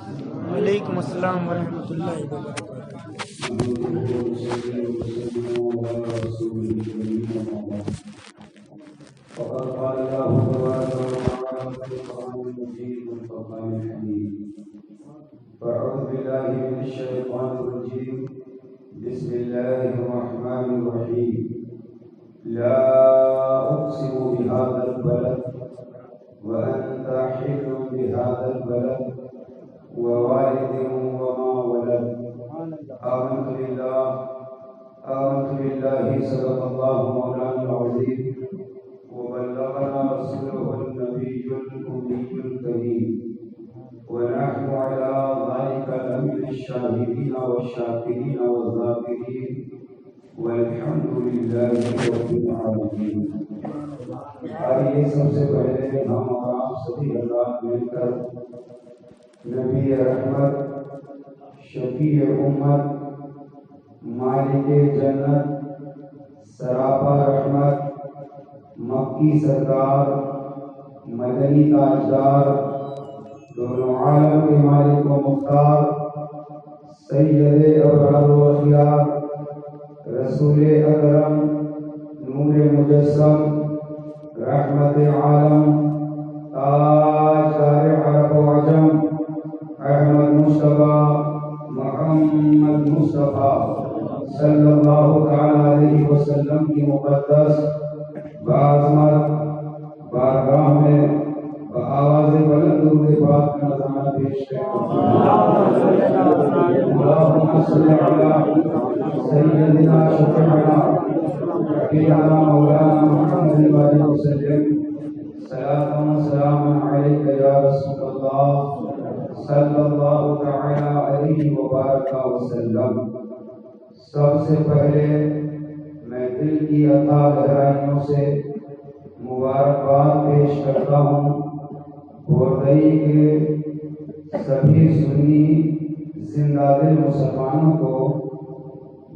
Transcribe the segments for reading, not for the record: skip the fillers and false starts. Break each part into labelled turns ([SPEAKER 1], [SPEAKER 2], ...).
[SPEAKER 1] وعلیکم السلام ورحمۃ اللہ وبرکاتہ۔
[SPEAKER 2] وقد قال الله تبارك وتعالى في القرآن المجيد والفرقان الحميد: أعوذ بالله من الشيطان الرجيم، بسم الله الرحمن الرحيم. لا أقسم بهذا البلد وأنت حل بهذا البلد ووالد وما ولد. آمنت بالله صدق الله مولانا العظيم وبلغنا رسوله النبي الأمي الكريم، ونحن على ذلك لمن الشاهدين والشاكرين والذاكرين، والحمد لله رب العالمين. آئیے سب سے پہلے ہم اور آپ سبھی حضرات مل کر نبی رحمت، شفیع امت، مالک جنت، سراپا رحمت، مکی سرکار، مدنی تاجدار، دونوں عالم کے مالک و مختار، سید ابرار و اخیار، رسول اکرم، نور مجسم، رحمت عالم، تاجدار عرب و عجم، احمد مصطفیٰ محمد مصطفیٰ صلی اللہ تعالی علیہ وسلم کی مقدس بعظمت بارگاہ میں بآواز بلند درود پاک کا نذرانہ پیش کرتا ہوں۔ اللہم صلی علی سیدنا شفیعنا حبیبنا مولانا محمد وآلہ وسلم، صلاۃ و سلام علیک یا رسول اللہ صلی اللہ تعالی علیہ وبارک وسلم۔ سب سے پہلے میں دل کی عطا گہرائیوں سے مبارکباد پیش کرتا ہوں بوردئی کے سبھی سنی زندہ دل مسلمانوں کو،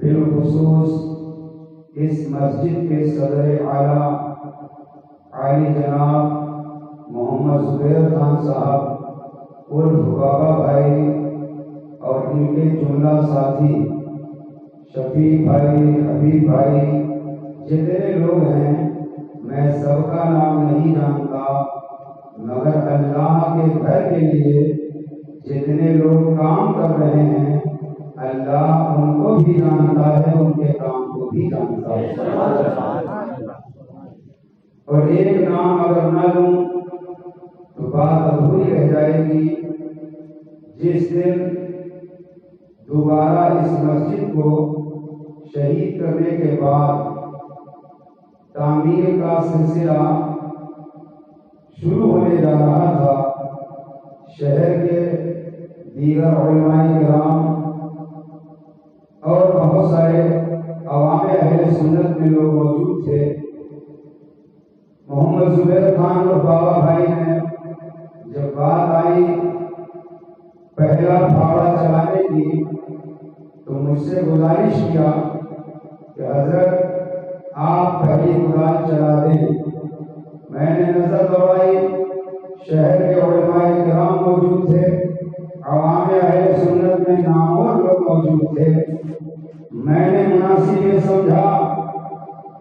[SPEAKER 2] بالخصوص اس مسجد کے صدر اعلیٰ عالی جناب محمد زبیر خان صاحب عرف بابا بھائی اور ان کے جملہ ساتھی شفیع بھائی، حبیب بھائی، جتنے لوگ ہیں میں سب کا نام نہیں جانتا، مگر اللہ کے گھر کے لیے جتنے لوگ کام کر رہے ہیں اللہ ان کو بھی جانتا ہے، ان کے کام کو بھی جانتا ہے۔ اور ایک نام اگر نہ لوں تو بات ادھوری رہ جائے گی۔ جس دن دوبارہ اس مسجد کو شہید کرنے کے بعد تعمیر کا سلسلہ شروع ہونے جا رہا تھا، شہر کے دیگر علماء کرام اور بہت سارے عوام اہل سنت میں لوگ موجود تھے۔ محمد زبیر خان اور بابا بھائی نے جب بات آئی پہلا پھاڑا چلانے کی تو مجھ سے گزارش کیا کہ حضرت آپ پہلی کدال چلا دیں۔ میں نے نظر دوڑائی، شہر کے علماء کرام موجود تھے، عوام اہل سنت میں نامور لوگ موجود تھے۔ میں نے مناسب یہ سمجھا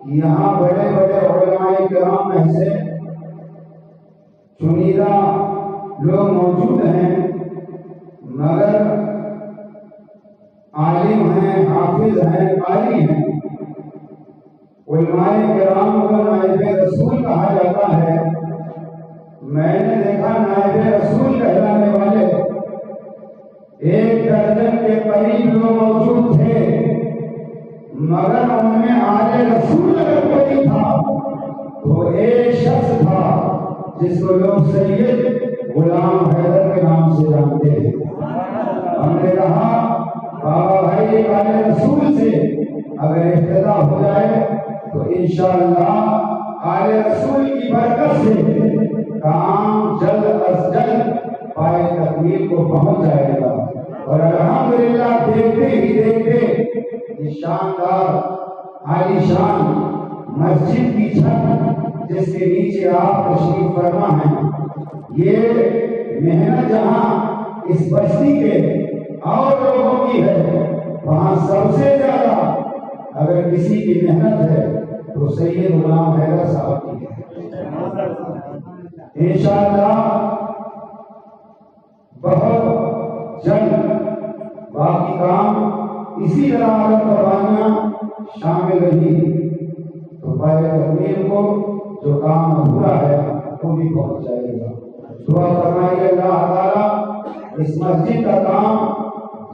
[SPEAKER 2] کہ یہاں بڑے بڑے علماء کرام میں سے چنیدہ لوگ موجود ہیں، مگر عالم ہیں، حافظ ہیں، قاری ہیں۔ علماء کرام کو نائب رسول کہا جاتا ہے۔ میں نے دیکھا نائب رسول کہلانے والے 1 درجن کے قریب لوگ موجود تھے، مگر ان میں آل رسول اگر کوئی تھا تو ایک شخص تھا جس کو لوگ سید غلام حیدر کے نام سے جانتے ہیں۔ ہم نے کہا بابا بھائی آل رسول سے اگر ابتدا ہو جائے تو انشاءاللہ آل رسول کی برکت سے کام جلد از جلد پائے تکمیل کو پہنچ جائے گا۔ اور الحمدللہ دیکھتے ہی دیکھتے یہ شاندار عالی شان مسجد کی چھت جس کے نیچے آپ تشریف فرما ہیں، یہ محنت جہاں اس بستی کے اور لوگوں کی ہے، وہاں سب سے زیادہ اگر کسی کی محنت ہے تو سید غلام حیدر صاحب کی ہے۔ انشاءاللہ بہت جلد باقی کام اسی طرح اگر قربانیاں شامل رہی تو پہلے تکمیل کو جو کام ادھورا ہے وہ بھی پہنچ جائے گا۔ دعا فرمائیے اللہ تعالیٰ اس مسجد کا کام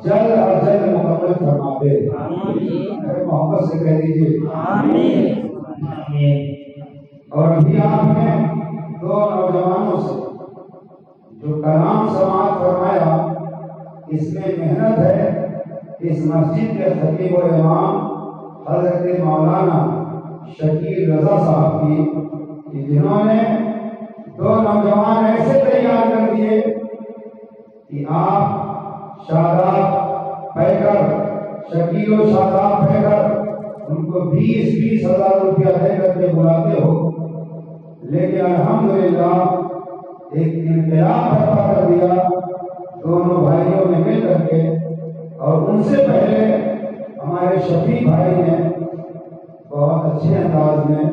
[SPEAKER 2] جلد از جلد مکمل فرما دے۔ محبت سے کہہ دیجیے آمین۔ اور ابھی آپ نے دو نوجوانوں سے جو کلام سماعت فرمایا، اس میں محنت ہے اس مسجد کے خطیب و امام حضرت مولانا شکیل رضا صاحب کی، جنہوں نے دو نوجوان ایسے تیار کر دیے کہ آپ شاداب پیکر، شکیل و شاداب پیکر ان کو 20-20 ہزار روپیہ دے کر کے بلاتے ہو، لیکن الحمدللہ ایک انقلاب برپا کر دیا دونوں بھائیوں نے مل کر کے۔ اور ان سے پہلے ہمارے شفیع بھائی نے بہت اچھے انداز میں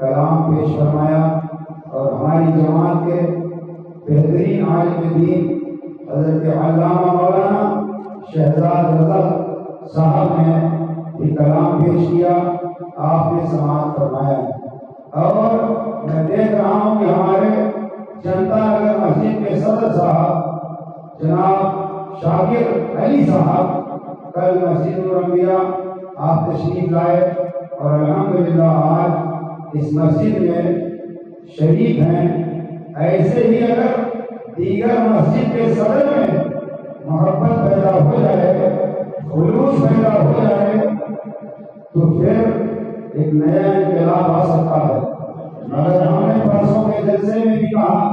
[SPEAKER 2] کلام پیش فرمایا، اور ہماری جماعت کے بہترین عالم دین حضرت علامہ مولانا شہزاد رضا صاحب نے بھی کلام پیش کیا، آپ نے سماعت فرمایا۔ اور میں دیکھ رہا ہوں کہ ہمارے جنتا نگر مسجد کے صدر صاحب جناب شاکر علی صاحب کل مسجد الانبیاء آپ تشریف لائے، اور الحمدللہ آج اس مسجد میں شریک ہیں۔ ایسے ہی اگر دیگر مسجد کے صدر میں محبت پیدا ہو جائے، خلوص پیدا ہو جائے، تو پھر ایک نیا انقلاب آ سکتا ہے۔ مگر ہم نے پرسوں کے جلسے میں بھی کہا،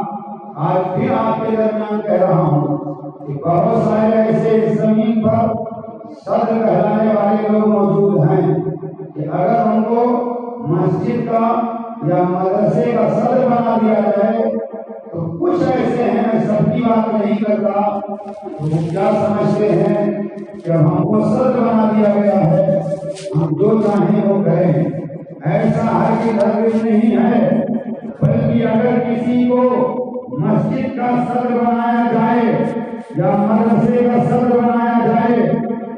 [SPEAKER 2] آج پھر آپ کے درمیان کہہ رہا ہوں کہ بہت سارے ایسے اس زمین پر صدر کہلانے والے لوگ موجود ہیں کہ اگر ان کو مسجد کا یا مدرسے کا صدر بنا دیا جائے تو کچھ ایسے ہیں، میں سب کی بات نہیں کرتا، وہ کیا سمجھتے ہیں کہ ہم کو صدر بنا دیا گیا ہے، ہم جو چاہیں وہ کریں۔ ایسا ہرگز نہیں ہے، بلکہ اگر کسی کو مسجد کا صدر بنایا جائے یا مدرسے کا صدر بنایا جائے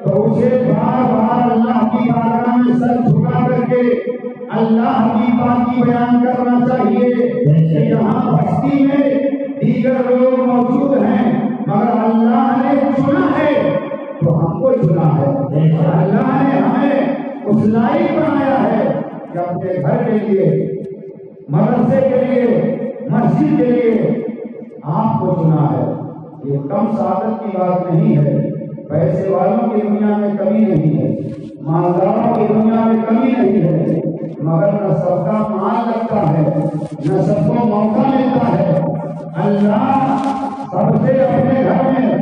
[SPEAKER 2] تو اسے بار بار اللہ کی بارگاہ میں سر جھکا کر کے اللہ کی بات کی بیان کرنا چاہیے کہ یہاں بستی میں دیگر لوگ موجود ہیں، مگر اللہ نے چنا ہے تو ہم کو چنا ہے۔ اللہ نے ہمیں اس لائق بنایا ہے کہ اپنے گھر کے لیے، مدرسے کے لیے، مسجد کے لیے آپ کو چنا ہے۔ یہ کم سعادت کی بات نہیں ہے، پیسے والوں کی دنیا میں کمی نہیں ہے، مالداروں کی دنیا میں کمی نہیں ہے، مگر نہ سب کا مال لگتا ہے، نہ سب کو موقع ملتا ہے۔ اللہ سب سے اپنے گھر میں،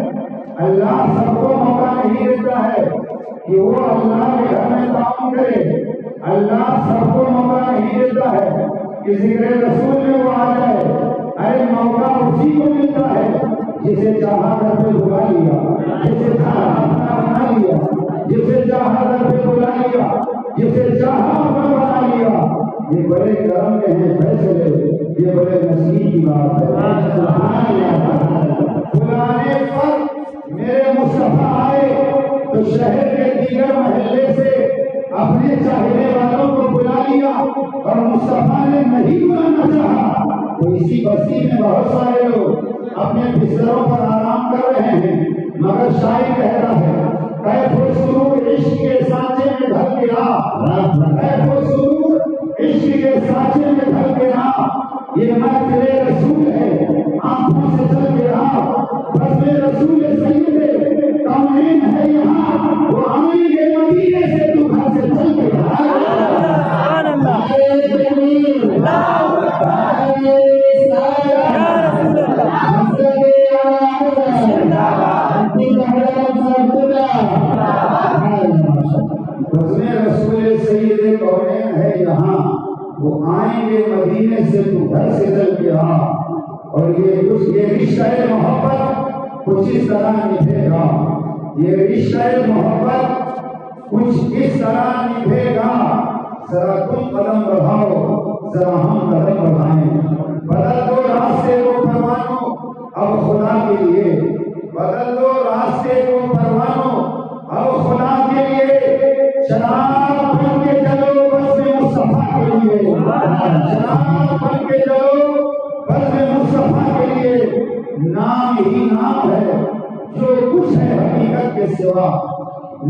[SPEAKER 2] اللہ سب کو موقع نہیں دیتا ہے کہ وہ اللہ کے گھر میں تعاون کرے۔ اللہ سب کو موقع نہیں دیتا ہے کہ ذکر رسول میں وہ آ جائے۔ ارے موقع اسی کو ملتا ہے جسے چاہا گھر پہ بلا لیا، جسے چاہا اپنا بنا لیا، جسے چاہا گھر پہ بلا لیا، جسے چاہا اپنا بنا لیا۔ یہ بڑے کرم کے ہیں فیصلے، یہ بڑے نصیب کی بات ہے۔ بلانے پر میرے مصطفیٰ آئے تو شہر کے دیگر محلے سے اپنے چاہنے والوں کو بلا لیا، اور مصطفیٰ نے نہیں بلانا چاہا تو اسی بستی میں بہت سارے لوگ اپنے بستروں پر آرام کر رہے ہیں، مگر شاعر کہہ رہا ہے کیف السرور عشق کے سانچے میں ڈھل کے آ، کیف السرور عشق کے سانچے میں ڈھل کے آ، یہ محفل رسول ہے آنکھوں سے چل کے آ، بس رسول سید کونین ہے یہاں، وہ آئیں گے مدینے سے تو گھر سے چل کے آ۔ رسول سید کونین ہے یہاں، وہ آئیں گے مدینے سے تو گھر سے چل کے آ۔ اور یہ رشتہ محبت کچھ اس طرح نبھے گا، یہ رشتہ محبت کچھ اس طرح نبھے گا۔ ذرا تم قدم بڑھاؤ، ذرا ہم قدم بڑھائیں، بدل دو راستے کو پروانو اب خدا کے لیے، بدل دو راستے کو پروانو اب خدا کے لیے، شراب بن کے چلو بس مصطفیٰ کے لیے، شراب بن کے چلو بس مصطفیٰ کے لیے۔ نام ہی نام ہے جو کچھ ہے حقیقت کے سوا،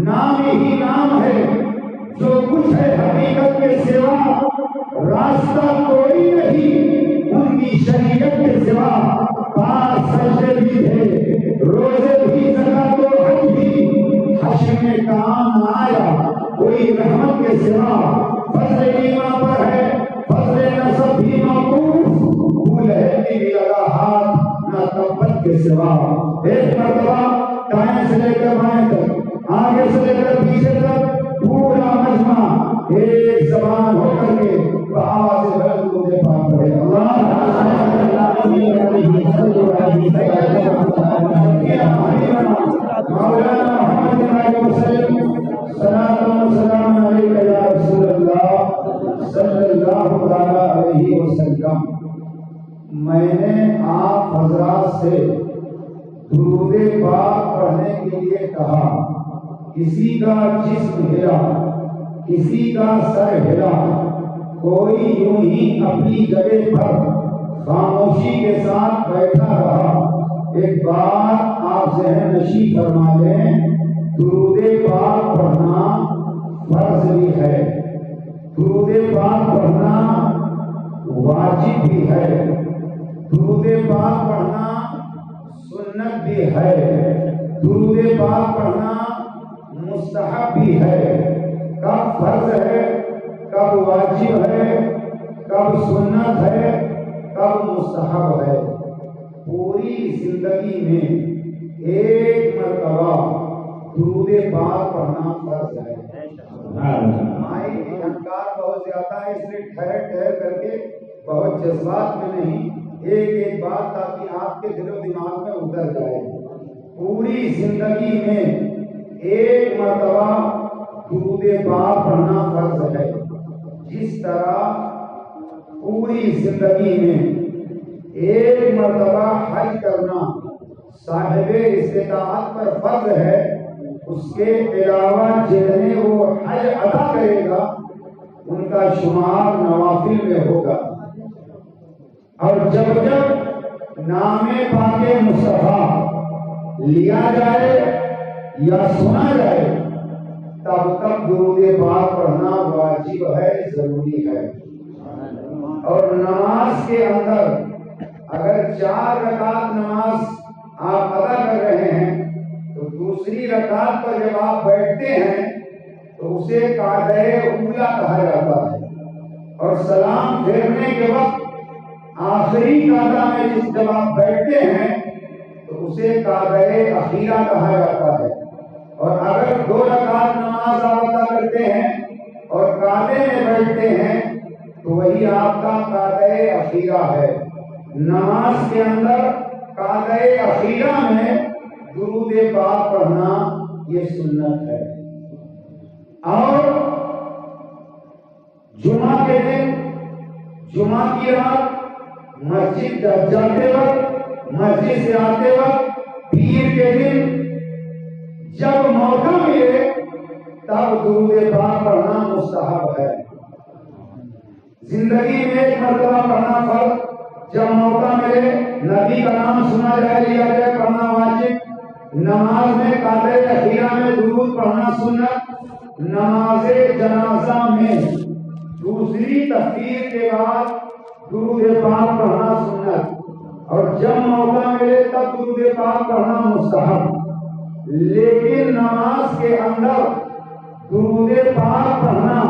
[SPEAKER 2] نام ہی نام ہے جو کچھ ہے حقیقت کے سوا، راستہ کوئی نہیں ان کی شریعت کے سوا، پاس سجدے بھی تھے روزے بھی زکات و حج بھی، حشر میں کام نہ آیا کوئی رحمت کے سوا، فضل ایمان پر ہے فضل نسب بھی موقوف، بھول ہے بھی لگا ہاتھ نہ تبت کے سوا۔ ایک مرتبہ دائیں سے لے کر بائیں تک، آگے سے لے کر پیچھے تک پورا مجمع ایک زبان ہو کر کے آواز بلند مجھے پاک پڑے، مولانا محمد وسلم صلاۃ و سلام علیک یا رسول اللہ صلی اللہ علیہ وسلم۔ میں نے آپ حضرات سے درود پاک پڑھنے کے لیے کہا، کسی کا جسم ہلا، کسی کا سر ہلا، کوئی یوں ہی اپنی جگہ پر خاموشی کے ساتھ بیٹھا رہا۔ ایک بات آپ ذہن نشین فرما لیں، درود پاک پڑھنا فرض بھی ہے، درود پاک پڑھنا واجب بھی ہے، درود پاک پڑھنا سنت بھی ہے، درود پاک پڑھنا مستحب بھی ہے۔ کب فرض ہے، کب واجب ہے، کب سنت ہے، کب مستحب ہے؟ پوری زندگی میں ایک مرتبہ درود پاک پڑھنا فرض ہے۔ ہماری انکار بہت زیادہ ہے، اس لیے ٹھہر ٹھہر کر کے بہت جذبات میں نہیں، ایک ایک بات تاکہ آپ کے دل و دماغ میں اتر جائے۔ پوری زندگی میں ایک مرتبہ درود پاک پڑھنا فرض ہے، جس طرح پوری زندگی میں ایک مرتبہ حج کرنا صاحب استطاعت پر فرض ہے، اس کے علاوہ جتنے وہ حج ادا کرے گا ان کا شمار نوافل میں ہوگا۔ اور جب جب نام پاک مصطفیٰ لیا جائے یا سنا جائے تب تک درود پاک پڑھنا واجب ہے، ضروری ہے۔ اور نماز کے اندر اگر 4 رکعت نماز آپ ادا کر رہے ہیں تو دوسری رکعت پر جب آپ بیٹھتے ہیں تو اسے قاعدہ اولا کہا جاتا ہے، اور سلام پھیرنے کے وقت آخری قاعدہ میں جب آپ بیٹھتے ہیں تو اسے قاعدہ اخیرہ کہا جاتا ہے۔ اور اگر 2 رکعت نماز آپ ادا کرتے ہیں اور قاعدے میں بیٹھتے ہیں تو وہی آپ کا قاعدہ اخیرہ ہے۔ نماز کے اندر قاعدہ اخیرہ میں درود پاک پڑھنا یہ سنت ہے۔ اور جمعہ کے دن، جمعہ کی رات مسجد جاتے وقت، مسجد سے آتے وقت، پیر کے دن جب موقع ملے تب درود پاک پڑھنا مستحب ہے۔ زندگی میں ایک مرتبہ پڑھنا فرض، جب موقع ملے نبی کا نام سنا جائے لیا جائے پڑھنا واجب، نماز میں قاعدہ اخیرہ میں درود پڑھنا سنت، نماز جنازہ میں دوسری تکبیر کے بعد درود پاک پڑھنا سنت، اور جب موقع ملے تب درود پاک پڑھنا مستحب۔ لیکن نماز کے اندر درود پاک پڑھنا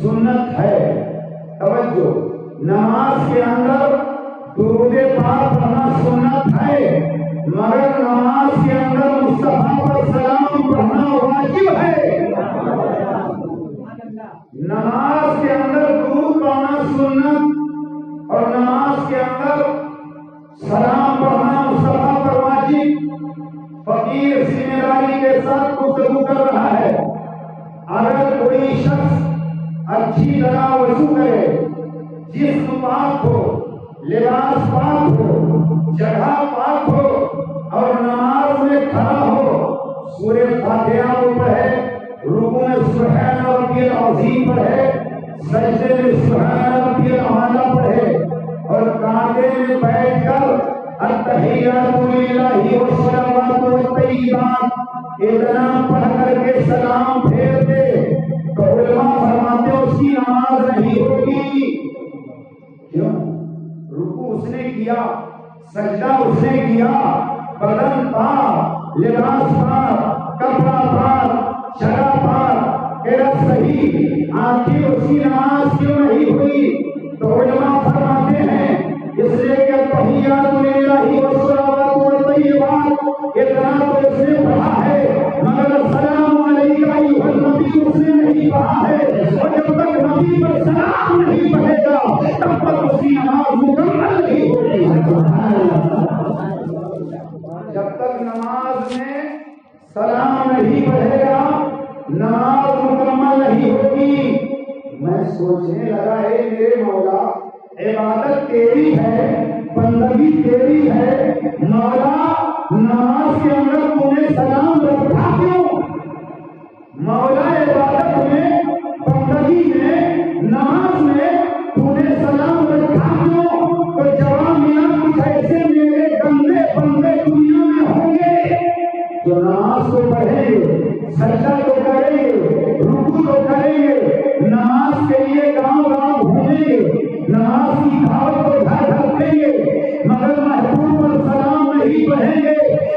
[SPEAKER 2] سنت ہے۔ توجہ، نماز کے اندر درود پاک پڑھنا سنت ہے، مگر نماز کے اندر مصطفیٰ پر سلام پڑھنا واجب ہے۔ نماز کے اندر درود پڑھنا سنت اور نماز کے اندر سلام پڑھنا مصطفیٰ پر واجب، فقیر ذمہ داری کے ساتھ گفتگو کر رہا ہے. اگر کوئی شخص اچھی طرح وضو کرے، جسم پاک ہو، لباس پاک ہو، جگہ پاک ہو اور نماز میں کھڑا ہو، سورہ فاتحہ کو پڑھے، رکوع میں سبحان ربی العظیم پڑھے، سجدے میں سبحان ربی الاعلی پڑھے اور قاعدے میں بیٹھ کر التحیات للہ والصلوات والطیبات اتنا پڑھ کر کے سلام پھیر دے تو علماء فرماتے ہیں اس کی نماز نہیں ہوگی. کیوں؟ رکوع اس نے کیا، سجدہ اس نے کیا، بدن پاک، لباس پاک، کپڑا پاک، شراب پاک، میرا صحیح، آخر اس کی نماز کیوں نہیں ہوئی؟ تو علماء فرماتے ہیں اس لیے کہ تحیات للہ والصلوات والطیبات اتنا تو اس نے پڑھا ہے، مگر السلام علیکم ایھا النبی اس نے نہیں پڑھا ہے. اور جب تک نبی پر سلام نہیں پڑھے گا تب تک اس کی نماز مکمل نہیں ہوگی. جب تک نماز میں سلام نہیں پڑھے گا نماز مکمل نہیں ہوگی. میں سوچنے لگا ہے میرے مولا، عبادت تیری ہے، بندگی تیری ہے، مولا نماز کے اندر تو نے سلام رکھا کیوں؟ مولا عبادت میں، بندگی میں، نماز میں تو نے سلام رکھا کیوں؟ تو جواب ملا کچھ ایسے میرے گندے بندے دنیا میں ہوں گے جو نماز کو پڑھیں گے، سجدہ کو کریں گے، رکوع کو کریں گے، نماز کے لیے گاؤں گاؤں گھومیں گے، نماز کی دعوت کو گھر گھر دیں گے، مگر محبوب پر سلام نہیں پڑھیں گے.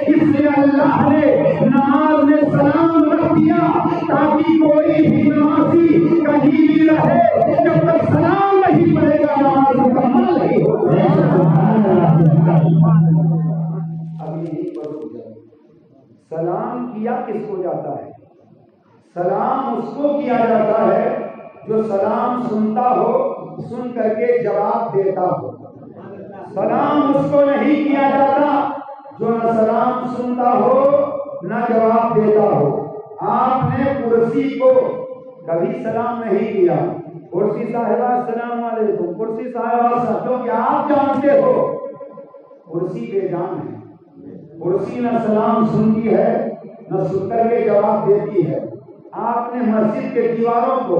[SPEAKER 2] اس لیے اللہ نے نماز میں سلام رکھ دیا تاکہ کوئی بھی نمازی کہیں بھی رہے جب تک سلام نہیں پڑھے گا نماز مکمل نہیں ہوگی. اب یہی پڑھو، سلام کیا کس کو جاتا ہے؟ سلام اس کو کیا جاتا ہے جو سلام سنتا ہو، سن کر کے جواب دیتا ہو. سلام اس کو نہیں کیا جاتا جو نہ سلام سنتا ہو نہ جواب دیتا ہو. آپ نے کرسی کو کبھی سلام نہیں کیا، کرسی صاحبہ السلام علیکم، کرسی صاحبہ، کیونکہ آپ جانتے ہو کرسی بے جان ہے، کرسی نہ سلام سنتی ہے نہ سن کر کے جواب دیتی ہے. آپ نے مسجد کے دیواروں کو،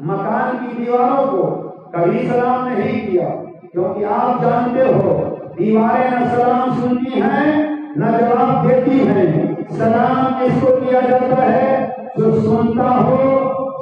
[SPEAKER 2] مکان کی دیواروں کو کبھی سلام نہیں کیا، کیونکہ آپ جانتے ہو دیواریں نہ سلام سنتی ہیں نہ جواب دیتی ہیں. سلام کس کو کیا جاتا ہے؟ جو سنتا ہو،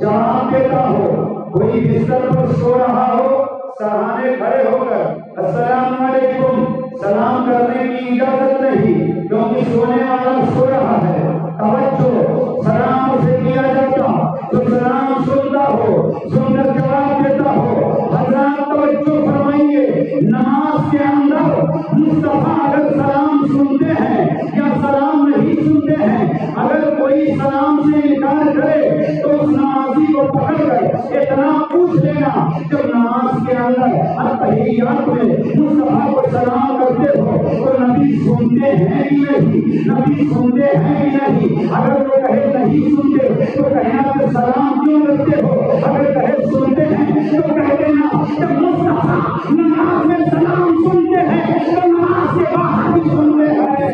[SPEAKER 2] جواب دیتا ہو. کوئی بستر پر سو رہا ہو، سہانے کھڑے ہو کر السلام علیکم سلام کرنے کی اجازت نہیں، کیونکہ سونے والا سو رہا ہے. توجہ، سلام اسے کیا جاتا جو سلام سنتا ہو، سن کر جواب دیتا ہو. حضرات توجہ فرمائیے، نماز کے اندر مصطفیٰ اگر سلام سنتے ہیں یا سلام نہیں سنتے ہیں، اگر کوئی سلام سے انکار کرے تو اس نمازی کو پکڑ کر اتنا پوچھ لینا، جب نماز کے اندر التحیات میں مصطفیٰ کو سلام کرتے ہو تو نبی سنتے ہیں کہ نہیں، نبی سنتے ہیں کہ نہیں. اگر وہ کہے نہیں سنتے تو کہنا کہ سلام کیوں کرتے ہو، اگر کہے سنتے ہیں تو کہہ دینا جب مصطفیٰ نماز میں سلام سنتے ہیں تو نماز کے باہر بھی سنتے ہیں.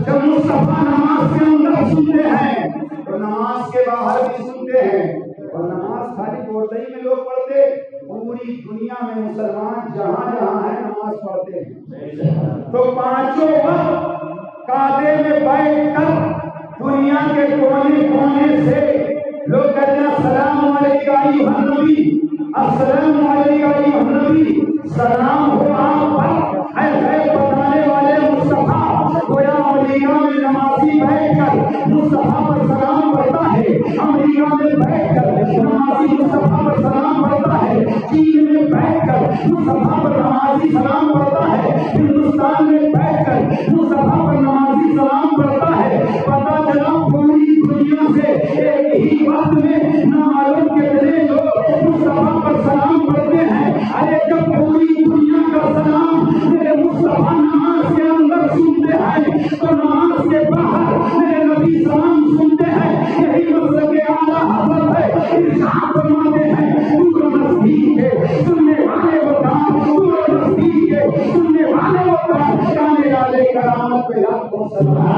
[SPEAKER 2] جب مصطفیٰ نماز کے اندر سنتے ہیں تو نماز کے باہر بھی سنتے ہیں. اور نماز خالی کوٹئی میں لوگ پڑھتے، پوری دنیا میں مسلمان جہاں جہاں ہیں نماز پڑھتے ہیں. تو پانچوں وقت کعبے میں بیٹھ کر دنیا کے کونے کونے سے لوگ کہتے ہیں السلام علیکم ایھا النبی، السلام علیکم ایھا النبی، سلام ہو آپ پر اے غیب بتانے والے مصطفیٰ. گویا امریکہ میں نمازی بیٹھ کر مصطفیٰ پر سلام پڑھتا ہے، امریکہ میں بیٹھ کر نمازی مصطفیٰ پر سلام پڑھتا ہے، چین میں بیٹھ کر مصطفیٰ پر نمازی سلام پڑھتا ہے، ہندوستان میں بیٹھ کر مصطفیٰ پر نمازی سلام پڑھتا ہے. پتا چلا پوری دنیا سے ایک ہی وقت میں نہ معلوم کتنے لوگ مصطفیٰ پر سلام آپ فرماتے ہیں دور و نزدیک کے سننے والے وہ کام، دور و نزدیک کے سننے والے وہ کام، جانے والے کرامت پہ لاکھوں سلام۔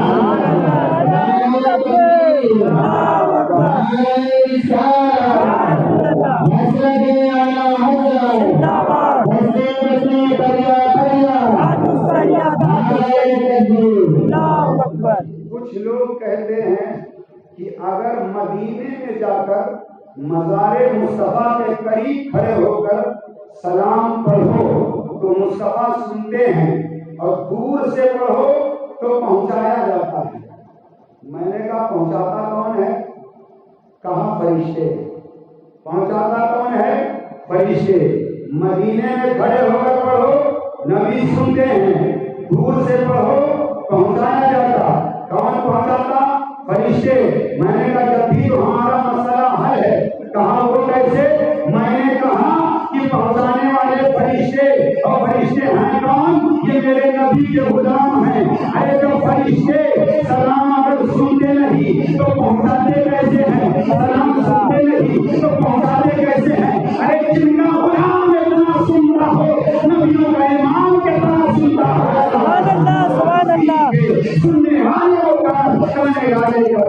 [SPEAKER 2] کچھ لوگ کہتے ہیں کہ اگر مدینے میں جا کر مزار مصطفیٰ کے قریب کھڑے ہو کر سلام پڑھو تو مصطفیٰ سنتے ہیں، اور دور سے پڑھو تو پہنچایا جاتا ہے۔ میں نے کہا پہنچاتا کون ہے؟ کہاں فرشتے۔ پہنچاتا کون ہے؟ فرشتے۔ مدینے میں کھڑے ہو کر پڑھو نبی سنتے ہیں، دور سے پڑھو پہنچایا جاتا۔ کون پہنچاتا؟ فرشتے۔ میں نے کہا جب بھی تو ہمارا مسئلہ حل ہے، کہا وہ کیسے؟ میں نے کہا کہ پہنچانے والے فرشتے، اور فرشتے ہیں کون؟ یہ میرے نبی کے غلام ہیں۔ ارے جب فرشتے سلام اگر سنتے نہیں تو پہنچاتے کیسے ہیں؟ سلام سنتے نہیں تو پہنچاتے کیسے ہیں؟ ارے جن کا غلام اتنا سنتا ہو، نبیوں کا امام کتنا سنتا ہو۔ سبحان اللہ، سبحان اللہ۔ سننے والے کو کام کرنے والے کا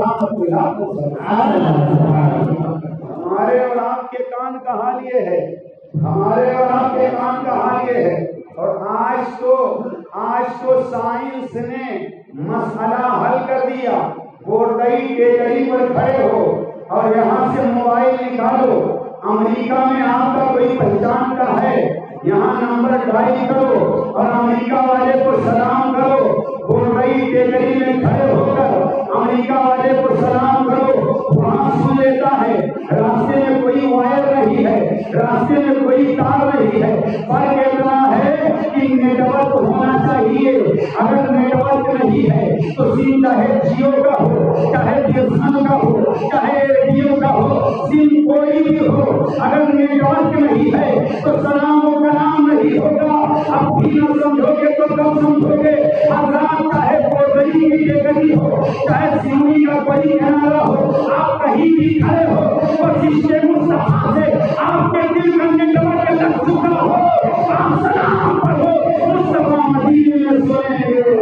[SPEAKER 2] نام ہمارے اور آپ کے کان کا حال یہ ہے، ہمارے اور آپ کے کان کا حال یہ ہے۔ اور آج تو سائنس نے مسئلہ حل کر دیا۔ بورڈئی کے گڑی پر کھڑے ہو اور یہاں سے موبائل نکالو، امریکہ میں آپ کا کوئی پہچان کا ہے، یہاں نمبر ڈائل کرو اور امریکہ والے کو سلام کرو۔ بورڈئی کے گڑی میں کھڑے ہو کر امریکہ والے کو سلام کرو، وہاں سن لیتا ہے۔ راستے میں کوئی وائر نہیں ہے، راستے میں کوئی تار نہیں ہے، فرق اتنا ہے کہ نیٹ ورک ہونا چاہیے۔ اگر نیٹ ورک نہیں ہے تو سم چاہے جیو کا ہو، چاہے بی ایس این ایل کا ہو، چاہے ایئرٹیل کا ہو، سم کوئی بھی ہو، اگر نیٹ ورک نہیں ہے تو سلام و کلام نہیں ہوگا۔ اب بھی نہ سمجھو گے تو کب سمجھو گے؟ حضرات چاہے بورڈئی کی ڈگری ہو، چاہے سیوی کا کوئی کنارہ ہو، آپ کہیں بھی کھڑے ہو، فرشتے مصطفیٰ سے آپ کے دل کا نیٹ ورک لگ چکا ہو، آپ سلام پڑھو، مصطفیٰ مدینے میں سنیں گے۔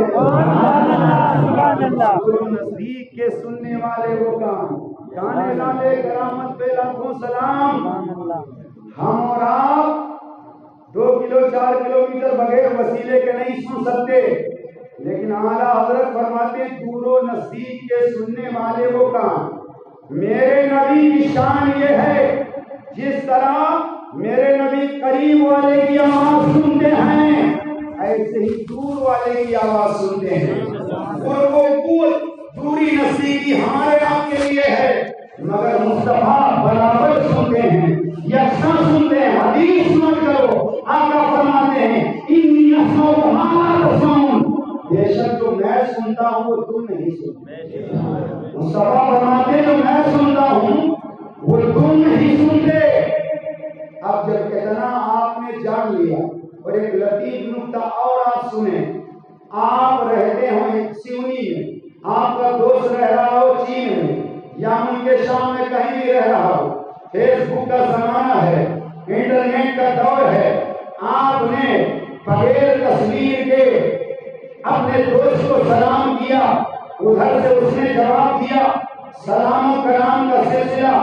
[SPEAKER 2] نزدیک کے سننے والے وہ کام، جانے والے کرامت پہ لاکھوں سلام۔ ہم اور آپ 2 کلو 4 کلومیٹر بغیر وسیلے کے نہیں سن سکتے، لیکن اعلیٰ حضرت فرماتے ہیں دور و نزدیک کے سننے والے وہ کام۔ میرے نبی کی شان یہ ہے، جس طرح میرے نبی قریب والے کی آواز سنتے ہیں، ایسے ہی دور والے کی آواز سنتے ہیں۔ اور وہ دوری نزدیکی ہمارے آپ کے لیے ہے، مگر مصطفیٰ برابر سنتے ہیں، یکساں سنتے ہیں۔ حدیث سمجھ کرو، آقا فرماتے ہیں انی اسمع ما لا تسمعون، بے شک جو میں سنتا ہوں وہ تم نہیں سنتے۔ مصطفیٰ فرماتے ہیں جو میں سنتا ہوں وہ تم نہیں سنتے۔ اب جب اتنا آپ نے جان لیا، اور ایک لطیف نکتہ اور آپ سنیں، آپ رہتے ہو ایک سیونی میں، آپ کا دوست رہ رہا ہو چین میں یا ان کے شام میں کہیں بھی رہ رہا ہو، فیس بک کا زمانہ ہے، انٹرنیٹ کا دور ہے، آپ نے بغیر تصویر کے اپنے دوست کو سلام کیا، ادھر سے اس نے جواب دیا، سلام و کلام کا سلسلہ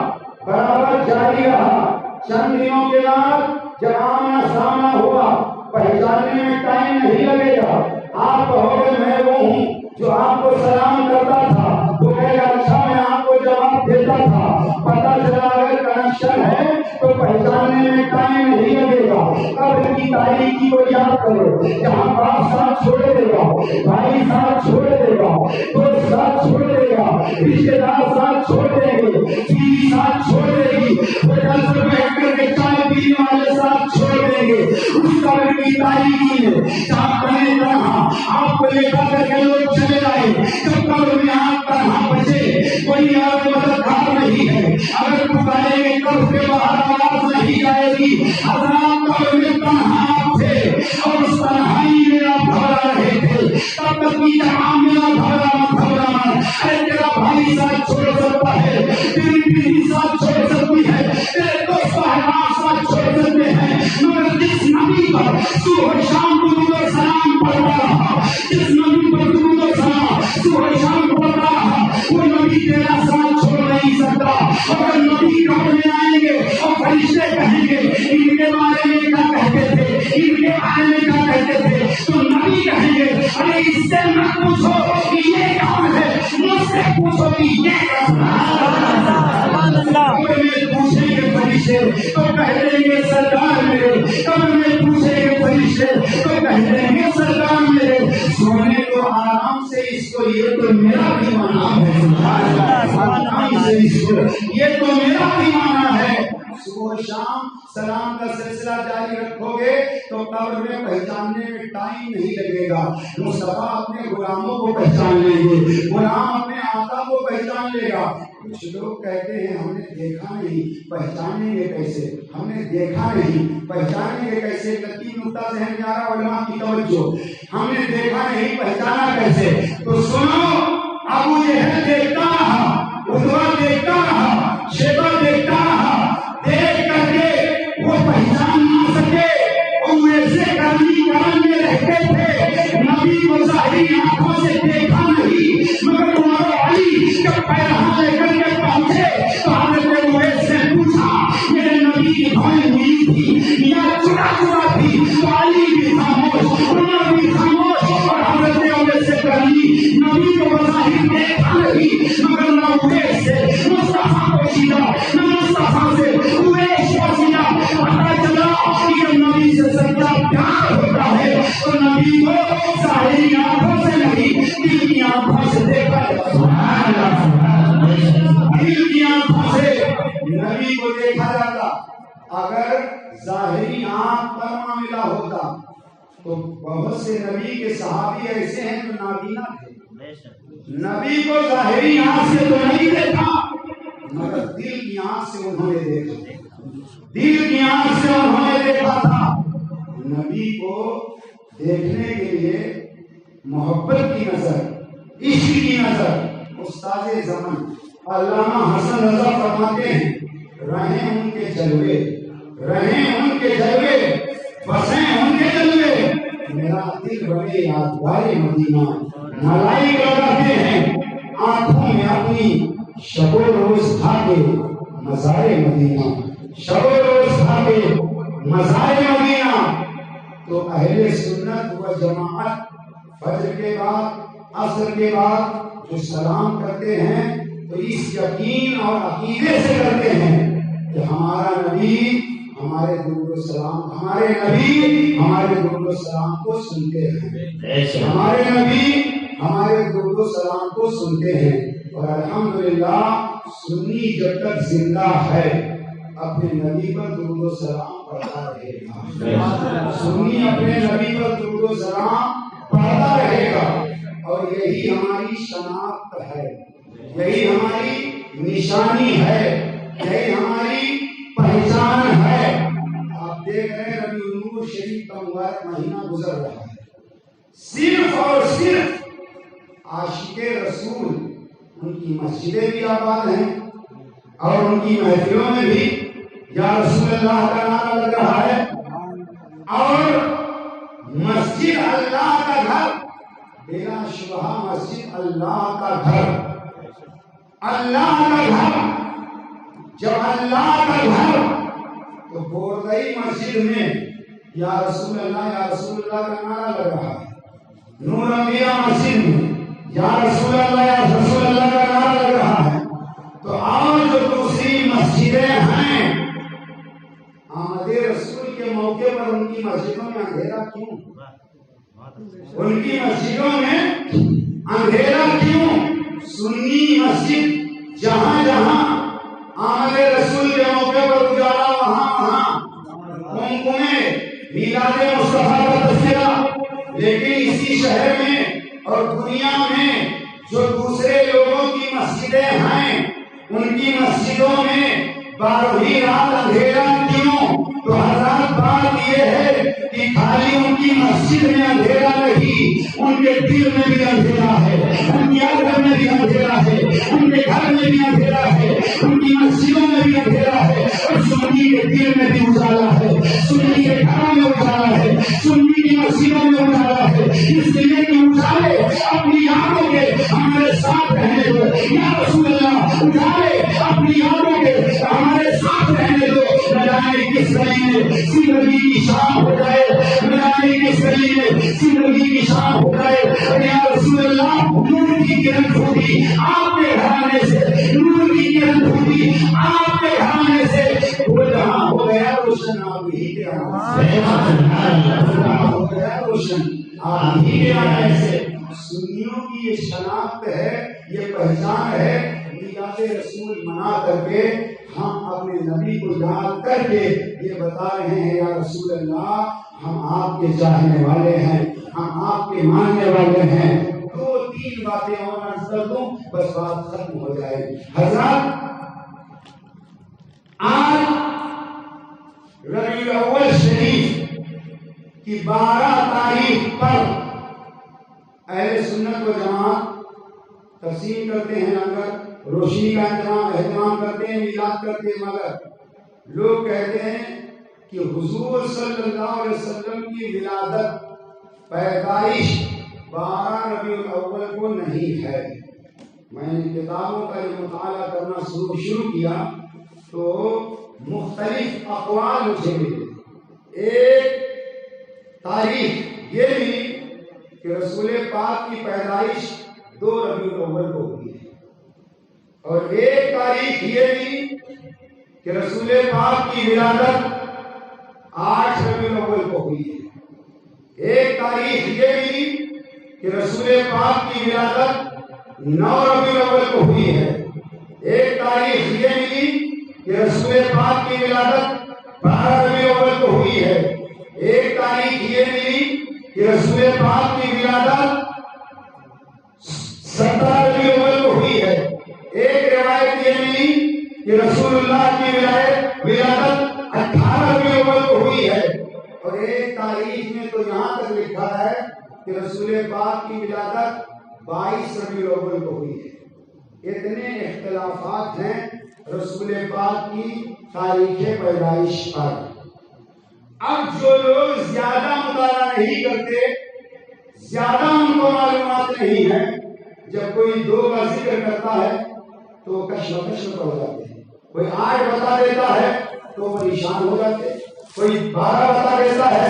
[SPEAKER 2] برابر جاری رہا۔ چند دنوں کے بعد جب آمنا سامنا ہوا، پہچاننے میں ٹائم نہیں لگے گا، آپ کہو گے میں وہ ہوں جو آپ کو سلام کرتا تھا، وہ کہے گا اچھا میں آپ کو جواب دیتا تھا۔ پتہ چلا اگر کنیکشن ہے تو پہچاننے میں ٹائم نہیں لگے گا۔ قبر کی تاریخی کو یاد کرو، جہاں باپ ساتھ چھوڑ دے گا، بھائی ساتھ چھوڑ دے گا، دوست ساتھ چھوڑ دے گا، رشتے دار ساتھ چھوڑ دیں گے، بیوی ساتھ چھوڑ دے گی، بیٹا سے بیٹھ کر کے چائے پینے والے ساتھ چھوڑ دیں گے۔ اس قبر کی تاریخی میں جہاں بنے طرح آپ کو لے کر کے لوگ چلے آئے، جب قبر میں آپ طرح بچے، کوئی آپ مددگار نہیں ہے، اگر پکاریں گے قبر سے باہر آواز نہیں آئے گی۔ حضرات قبر میں تنہا آپ تھے اور اس تنہائی میں آپ گھبرا رہے تھے، تب تک کی جہاں میں آپ گھبرا مت۔ ارے تیرا بھائی ساتھ چھوڑ سکتا ہے، تیری بیوی ساتھ چھوڑ سکتی ہے، کہہ دیں گے سرکار میرے، قبر میں پوچھیں گے فرشتے تو کہہ دیں گے سرکار میرے سونے تو آرام سے اس کو، یہ تو میرا دیوانہ ہے، آرام سے اس کو، یہ تو میرا دیوانہ ہے۔ صبح شام سلام کا سلسلہ جاری رکھو گے تو قبر میں پہچاننے میں ٹائم نہیں لگے گا۔ مصطفیٰ اپنے غلاموں کو پہچان لیں گے، غلام اپنے آقا کو پہچان لے گا۔ کچھ لوگ کہتے ہیں ہم نے دیکھا نہیں، پہچانیں گے کیسے؟ ہم نے دیکھا نہیں، پہچانیں گے کیسے؟ لطیف نقطہ ذہن میں آ رہا علماء کی توجہ، ہم نے دیکھا نہیں پہچانا کیسے؟ تو سنو، ابو جہل دیکھتا رہا، عتبہ دیکھتا رہا، شیبہ دیکھتا رہا، دیکھ کر کے وہ پہچان نہ سکے، وہ ایسے کرم میں رہتے تھے، نبی کو ظاہری آنکھوں سے دیکھا نہیں، مگر عمر و علی جب پیرہاں لے کر کے پہنچے تو حضرت اویس سے پوچھا میرے نبی کی بھائی ہوئی تھی یا چڑا چڑا تھی؟ تو علی بھی خاموش، عمر بھی خاموش، اور حضرت اویس سے کہی نبی کو بظاہر دیکھا نہیں، مگر نہ اویس سے مصطفیٰ کو سیدھا، نہ مصطفیٰ سے اویس کو سیدھا، پتہ چلا کہ نبی سے سچا پیار ہوتا ہے تو نبی کو ظاہری آنکھوں سے نہیں دل کی آنکھوں سے دیکھا دل کی آنکھوں سے نبی کو دیکھا جاتا۔ اگر ظاہری آنکھ پر معاملہ ہوتا تو بہت سے نبی کے صحابی ایسے ہیں جو نابینا تھے، نبی کو ظاہری آنکھ سے تو نہیں دیکھا مگر دل کی آنکھ سے انہوں نے دیکھا، دل کی آنکھ سے انہوں نے دیکھا تھا۔ نبی کو دیکھنے کے لیے محبت کی نظر، عشق کی نظر، استاد زمان علامہ حسن رضا فرماتے ہیں رہیں ان کے جلوے، رہیں ان کے جلوے، بسیں ان کے جلوے، میرا دل بڑے یادگار مدینہ، ملائک لگاتے ہیں آنکھوں میں اپنی، شب و روز بھاگے مزار مدینہ، شب و روز بھاگے مزار مدینہ۔ تو اہل سنت و جماعت فجر کے بعد عصر کے بعد جو سلام کرتے ہیں تو اس یقین اور عقیدے سے کرتے ہیں کہ ہمارا نبی ہمارے درود و سلام، ہمارے نبی ہمارے درود و سلام کو سنتے ہیں، ہمارے نبی ہمارے درود و سلام کو سنتے ہیں۔ اور الحمدللہ سنی جب تک زندہ ہے اپنے نبی پر درود و سلام پڑھتا رہے گا، سنی اپنے نبی پر درود و سلام پڑھتا رہے گا، اور یہی ہماری شناخت ہے، یہی ہماری نشانی ہے، یہی ہماری پہچان ہے۔ آپ دیکھ رہے ہیں ربیع النور شریف کا مبارک مہینہ گزر رہا ہے، صرف اور صرف عاشق رسول ان کی مسجدیں بھی آباد ہیں اور ان کی محفلوں میں بھی یا رسول اللہ کا نعرہ لگ رہا ہے، اور مسجد اللہ کا گھر، بلا شبہ مسجد اللہ کا گھر، اللہ کا گھر، جب اللہ کا گھر تو بوردئی مسجد میں یا رسول اللہ کا نعرہ لگ رہا ہے، نور انبیاء مسجد میں یا رسول اللہ کا نعرہ لگ رہا ہے، تو اور جو دوسری مسجدیں ہیں آمد رسول کے موقع پر ان کی مسجدوں میں اندھیرا کیوں؟ ان کی مسجدوں میں اندھیرا کیوں؟ سنی مسجد جہاں جہاں آمد رسول کے موقع پر اجالا، وہاں قمقمے میلاد مصطفیٰ کا تذکرہ، لیکن اسی شہر میں اور دنیا میں جو دوسرے لوگوں کی مسجدیں ہیں ان کی مسجدوں میں 12ویں رات اندھیرا کیوں؟ تو حضرات بات یہ ہے کہ خالی ان کی مسجد میں اندھیرا نہیں، ان کے دل میں بھی اندھیرا ہے، ان کے گھر میں بھی اندھیرا ہے، ان کے گھر میں بھی اندھیرا ہے، ان کی مسجدوں میں بھی اندھیرا ہے، اور سنی کے دل میں بھی اجالا ہے، سنی کے گھروں میں اجالا ہے، سنی کی مسجدوں میں اجالا ہے، اس لیے کہ اجالے اپنی یادوں کے ہمارے ساتھ رہنے دو یا رسول اللہ، اجالے اپنی یادوں کے ہمارے ساتھ رہنے دو، نہ جانے کس گلی میں زندگی کی شام ہو جائے، نہ جانے کس گلی میں زندگی کی شام ہو جائے، یا رسول اللہ نور کی کرن پھوٹی آپ کے گھرانے سے، نور کی کرن پھوٹی آپ کے گھرانے سے، وہ جہاں ہو گیا آپ ہی کے روشن آپ ہی کے آنے سے سنیوں کی یہ شناخت ہے، یہ پہچان ہے، میلاد رسول منا کر کے ہم اپنے نبی کو یاد کر کے یہ بتا رہے ہیں یا رسول اللہ ہم آپ کے چاہنے والے ہیں، ہم آپ کے ماننے والے ہیں۔ دو تین باتیں اور عرض کر دوں بس بات ختم ہو جائے۔ حضرات آج ربیع الاول شریف کی 12 تاریخ پر اہل سنت و جماعت تقسیم کرتے ہیں، لنگر روشنی کا اہتمام کرتے ہیں، میلاد کرتے ہیں، مگر لوگ کہتے ہیں کہ حضور صلی اللہ علیہ وسلم کی ولادت پیدائش 12 ربیع الاول کو نہیں ہے۔ میں نے کتابوں کا یہ مطالعہ کرنا شروع کیا تو مختلف اقوال مجھے ملے۔ ایک تاریخ یہ بھی کہ رسول پاک کی پیدائش 2 ربیع الاول کو ہوئی ہے، اور ایک تاریخ یہ بھی کہ رسول پاک کی ولادت 8 ربیع الاول کو ہوئی ہے۔ ایک تاریخ یہ بھی کہ رسول پاک کی ولادت 9 ربیع الاول کو ہوئی ہے۔ ایک تاریخ یہ بھی کہ رسول پاک کی ولادت 12 ربیع الاول کو ہوئی ہے۔ ایک تاریخ یہ بھی کہ رسول پاک کی ولادت 17 ربیع الاول کو ہوئی ہے۔ ایک روایت یہ بھی کہ رسول اللہ کی ولادت 18 ربیع الاول کو ہوئی ہے، اور ایک تاریخ میں تو یہاں تک لکھا ہے کہ رسول پاک کی ولادت 22 ربیع الاول کو ہوئی ہے۔ اتنے اختلافات ہیں رسول پاک کی تاریخ پیدائش پر۔ اب جو لوگ زیادہ مطالعہ نہیں کرتے، زیادہ ان کو معلومات نہیں ہے، جب کوئی 2 کا ذکر کرتا ہے تو کشمکش میں پڑ جاتے ہیں۔ کوئی 8 بتا دیتا ہے تو پریشان ہو جاتے، کوئی 12 بتا دیتا ہے۔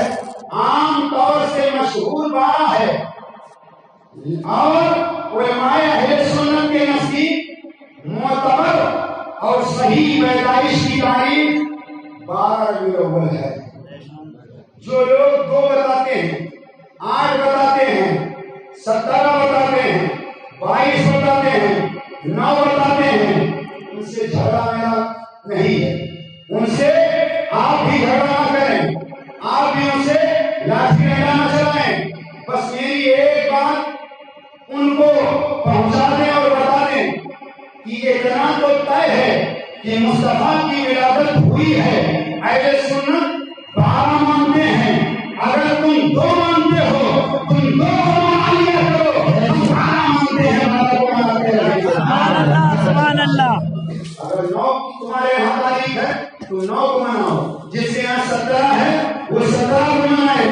[SPEAKER 2] عام طور سے مشہور 12 ہے، اور علماء اہل سنت کے نزدیک معتبر اور صحیح پیدائش کی تاریخ 12 ربیع الاول ہے۔ جو لوگ 2 بتاتے ہیں، 8 بتاتے ہیں، 17 بتاتے ہیں، 22 بتاتے ہیں، 9 بتاتے ہیں، ان سے جھگڑا میرا نہیں ہے۔ ان سے آپ بھی جھگڑا نہ کریں، آپ بھی ان سے لاٹھی ڈنڈا نہ چلائیں، بس میری ایک بات ان کو پہنچا دیں اور بتا دیں کہ اتنا تو طے ہے کہ مصطفیٰ کی ولادت ہوئی ہے۔ اہل سنت 12 مانتے ہیں، اگر تم 2 مانتے ہو تم 2 کو مان لیا کرو، ہم 12 مانتے ہیں 12 کو مناتے رہیں۔
[SPEAKER 1] سبحان اللہ۔
[SPEAKER 2] اگر 9 کی تمہارے یہاں تاریخ ہے تو 9 کو مناؤ، جس کے یہاں 17 ہے وہ 17 کو منائے۔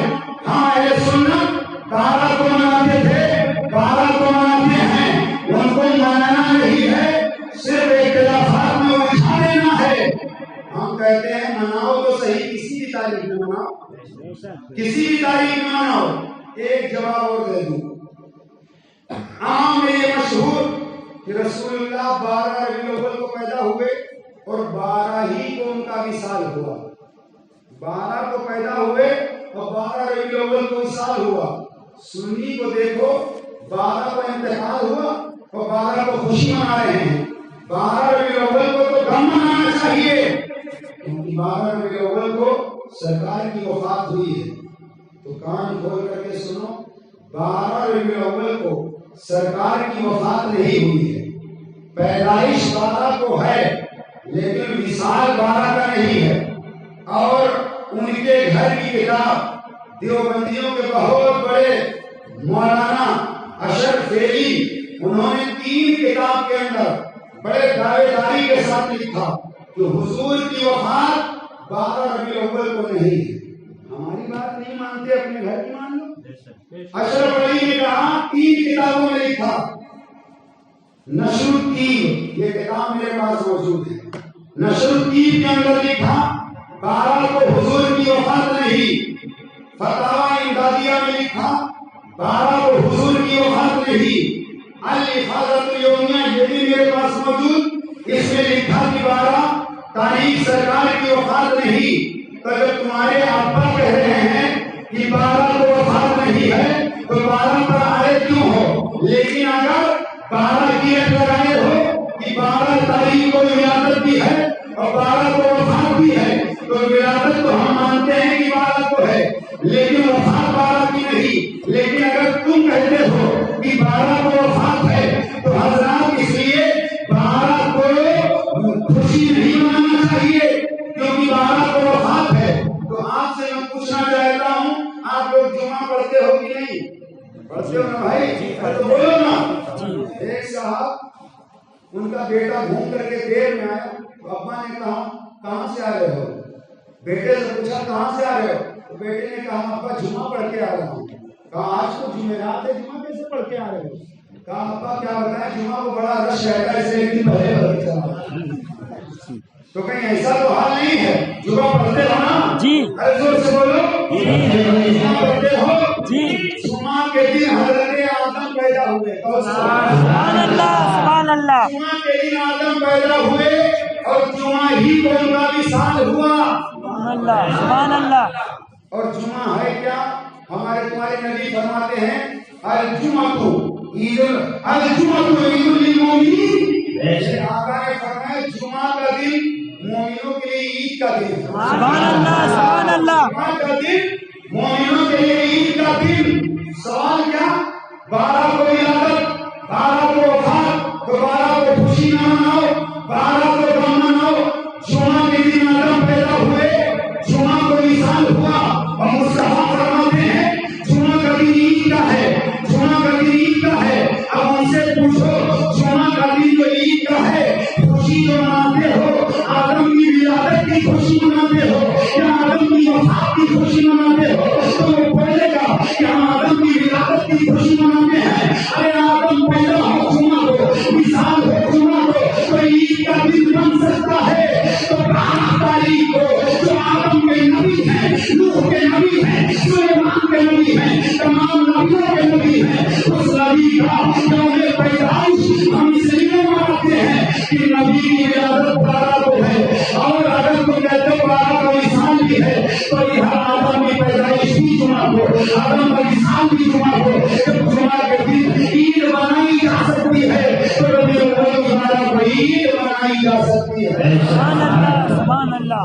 [SPEAKER 2] ہم اہل سنت 12 کو مناتے تھے، 12 کو مناتے ہیں، ان کو منانا نہیں ہے، صرف اختلافات میں الجھا دینا ہے۔ ہم کہتے ہیں مناؤ تو صحیح، کسی بھی تاریخ میں مناؤ، کسی بھی تاریخ میں مناؤ۔ ایک جواب اور دے دوں، عام میں یہ مشہور کہ رسول اللہ 12 ربیع الاول کو پیدا ہوئے اور 12 ہی کو ان کا وصال ہوا۔ 12 کو پیدا ہوئے اور 12 ربیع الاول کو وصال ہوا۔ سنی کو دیکھو، 12 کو انتقال ہوا اور 12 کو خوشی منا رہے ہیں۔ 12 ربیع الاول کو تو غم منانا چاہیے، کیونکہ 12 ربیع الاول کو سرکار کی وفات ہوئی ہے۔ تو کان کھول کر کے سنو، 12 ربیع الاول کو سرکار کی وفات نہیں ہوئی ہے۔ پیدائش 12 کو ہے لیکن وصال 12 کا نہیں ہے۔ اور ان کے گھر کی کتاب دیوبندیوں کے بہت بڑے مولانا اشرف فیلی، انہوں نے 3 کتاب کے اندر بڑے دعوے داری کے ساتھ لکھا کہ حضور کی وفات 12 ربیع الاول کو نہیں ہے۔ ہماری بات نہیں مانتے، اپنے گھر کی مان لو۔ اشرف علی نے کہا 3 کتابوں میں لکھا، نشر الطیب، یہ کتاب میرے پاس موجود ہے، نشر الطیب کے اندر لکھا 12 کو حضور کی وفات نہیں۔ فتاوی امدادیہ میں لکھا 12 کو حضور کی وفات نہیں۔ الافاظۃ الیومیہ یہ بھی میرے پاس موجود، اس میں لکھا کہ 12 تاریخ سرکار کی وفات نہیں۔ تو جب تمہارے ابا کہہ رہے ہیں کہ 12 کو وفات نہیں ہے تو 12 پر آئے کیوں ہو؟ لیکن اگر 12 کی لگائے ہو کہ 12 تاریخ کو ولادت بھی ہے اور 12 کو وفات بھی ہے تو ولادت تو ہم مانتے ہیں کہ 12 کو ہے لیکن وفات 12 کی نہیں. لیکن اگر تم کہتے ہو کہ 12 کو وفات ہے تو حضرات اس لیے 12 کو خوشی نہیں منانا چاہیے کیونکہ 12 کو وفات ہے. تو آپ سے میں پوچھنا چاہتا ہوں آپ لوگ جمعہ پڑھتے ہو کہ نہیں پڑھتے ہو نا بھائی؟ تو بولو نا. ایک صاحب ان کا بیٹا گھوم کر کے دیر میں آیا تو ابا نے کہا کہاں سے آ رہے ہو؟ بیٹے سے پوچھا کہاں سے آ رہے ہو؟ تو بیٹے نے کہا ابا جمعہ پڑھ کے آ رہا ہوں. کہا آج تو جمعرات ہے جمعہ کیسے پڑھ کے آ رہے ہو؟ کہا ابا کیا بتائیں جمعہ کو بڑا رش رہتا ہے اس لیے ایک دن پہلے چلا. تو کہیں ایسا تو حال نہیں ہے؟ جمعہ پڑھتے ہو نا؟
[SPEAKER 1] جی.
[SPEAKER 2] زور سے بولو. جمعہ پڑھتے ہو؟
[SPEAKER 1] جی.
[SPEAKER 2] جمعہ کے دن حضرت آدم پیدا ہوئے.
[SPEAKER 1] سبحان اللہ سبحان اللہ.
[SPEAKER 2] جمعہ کے دن آدم پیدا ہوئے اور جمعہ ہی کو ان کا وصال ہوا.
[SPEAKER 1] سبحان اللہ سبحان اللہ.
[SPEAKER 2] اور جمعہ ہے کیا؟ ہمارے تمہارے نبی فرماتے ہیں الجمعۃ عید للمؤمنین. ایسے آقا نے فرمایا جمعہ کا دن مومنوں کے لیے عید کا دن.
[SPEAKER 1] سبحان اللہ سبحان اللہ.
[SPEAKER 2] جمعہ کا دن مومنوں کے لیے عید کا دن. سوال کیا؟ 12 کو ولادت 12 کو وفات تو 12 کو خوشی نہ مناؤ 12 کو غم مناؤ. جمعہ کے دن آدم پیدا ہوئے جمعہ کو وصال ہوا اور مصطفیٰ فرماتے ہیں جمعہ کا دن عید کا ہے جمعہ کا دن عید کا ہے. اب ان سے پوچھو جمعہ کا دن جو عید کا ہے خوشی جو مناتے ہو آدم کی ولادت کی خوشی مناتے ہو یا آدم کی وفات کی خوشی مناتے ہو تو وہ بولے گا کہ ہم آدم کی ولادت کی خوشی مناتے ہیں. ارے آدم پیدا ہو جمعہ کو وصال ہو جمعہ کو تو عید کا دن بن سکتا ہے. تو 12 تاریخ کو جو آدم کے نبی ہیں نوح کے نبی ہیں سلیمان کے نبی ہیں تمام نبیوں کے نبی ہیں اس نبی کا یوم پیدائش ہم اس لیے مناتے ہیں کہ نبی کی ولادت 12 کو ہے. اور اگر تم کہتے ہو 12 کو وصال بھی ہے تو یہ آدم کی پیدائش بھی جمعہ کو آدم کا وصال بھی جمعہ کو. جب جمعہ کے دن عید منائی جا سکتی ہے تو ربیع الاول جمعہ کو عید منائی جا سکتی ہے.
[SPEAKER 1] سبحان اللہ سبحان اللہ.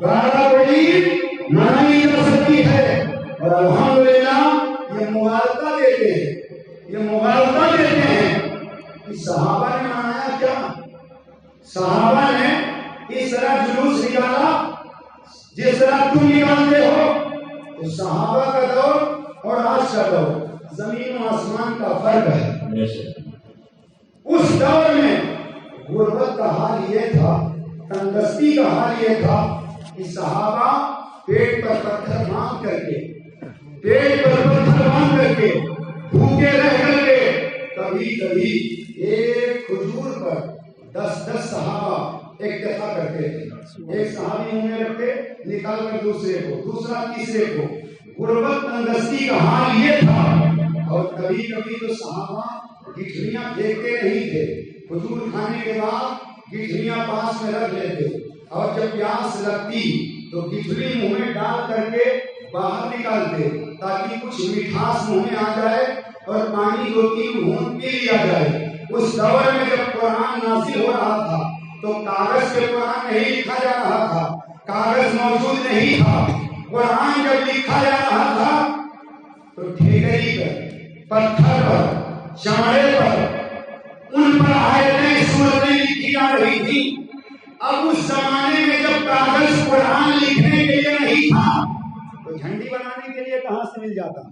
[SPEAKER 2] 12 کو عید منائی جا سکتی ہے. اور الحمدللہ یہ مغالطہ دیتے ہیں کہ صحابہ نے منایا کیا؟ صحابہ نے اس طرح جلوس نکالا جس طرح تم نکالتے ہو. تو صحابہ کا دور اور آج کا دور زمین و آسمان کا فرق ہے. اس دور میں غربت کا حال یہ تھا تندرستی کا حال یہ تھا کہ صحابہ پیٹ پر پتھر باندھ کر کے بھوکے رہ کر کے کبھی ایک کھجور پر 10 صحابہ اکتفا کرتے تھے. ایک صحابی منہ میں رکھتے نکال کر دوسرے کو دوسرا تیسرے کو. غربت تندرستی کا حال یہ تھا. اور کبھی تو صحابہ گٹھلیاں پھینکتے نہیں تھے. کھجور کھانے کے بعد گٹھلیاں پاس میں رکھ لیتے اور جب پیاس لگتی تو گٹھلی منہ میں ڈال کر کے باہر نکالتے تاکہ کچھ مٹھاس منہ میں آ جائے اور پانی 2-3 گھونٹ پی لیا جائے. اس دور میں جب قرآن نازل ہو رہا تھا تو کاغذ پہ قرآن نہیں لکھا جا رہا تھا. کاغذ موجود نہیں تھا. قرآن جب لکھا جا رہا تھا تو ٹھیکری پر پتھر پر چمڑے پر ان پر آیتیں سورتیں لکھی جا رہی تھی. اب اس زمانے میں جب کاغذ قرآن لکھنے کے لیے نہیں تھا تو جھنڈی بنانے کے لیے کہاں سے مل جاتا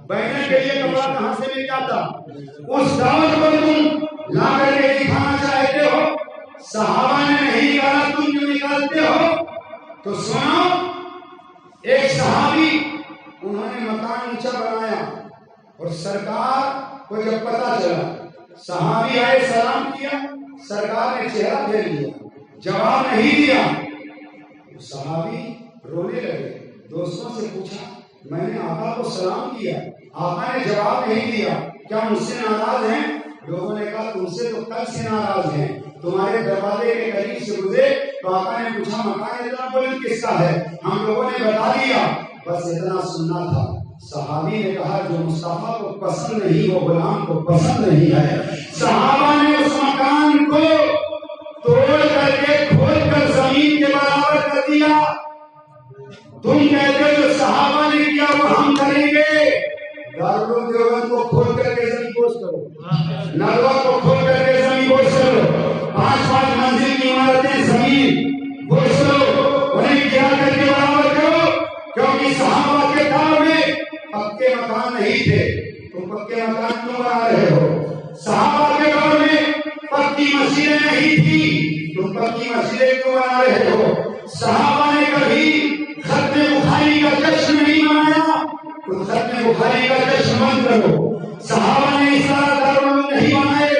[SPEAKER 2] بہنے کے لیے کپڑا کہاں سے مل جاتا. اس دور کو تم لا کر کے دکھانا چاہتے ہو. صحابہ نے نہیں نکالا تم کیوں نکالتے ہو؟ تو سنو ایک صحابی انہوں نے مکان اونچا بنایا اور سرکار کو جب پتا چلا صحابی آئے سلام کیا سرکار نے چہرہ پھیر لیا جواب نہیں دیا. صحابی رونے لگے. دوستوں سے پوچھا میں نے آقا کو سلام کیا آقا نے جواب نہیں دیا کیا مجھ سے ناراض ہیں؟ لوگوں نے کہا تم سے تو کل سے ناراض ہیں. تمہارے دروازے کے قریب سے گزرے تو آقا نے پوچھا مکان اتنا بلند کس کا ہے؟ ہم لوگوں نے بتا دیا، بس اتنا سننا تھا۔ صحابی نے کہا جو مصطفیٰ کو پسند نہیں وہ غلام کو پسند نہیں ہے۔ صحابہ نے اس مکان کو توڑ کر کے کھول کر زمین کے برابر کر دیا۔ تم کہتے جو صحابہ نے کیا وہ ہم کریں گے؟ دارالعلوم دیوبند کو کھول کر کے زمین بوس کرو، نلوا کو کھول کر کے زمین بوس کرو، 5 منزل کی عمارتیں زمین بوس کرو، انہیں کیا کر کے برابر کرو، کیونکہ صحابہ کے دور میں پکے مکان نہیں تھے، تم پکے مکان کیوں بنا رہے ہو؟ صحابہ کے دور میں پکی مسجدیں نہیں تھی، تم پکی مسجدیں کیوں بنا رہے ہو؟ صحابہ نے کبھی ختم بخاری کا جشن نہیں منایا، تم ختم بخاری کا جشن بند کرو۔ صحابہ نے اس طرح دارالعلوم نہیں بنائے،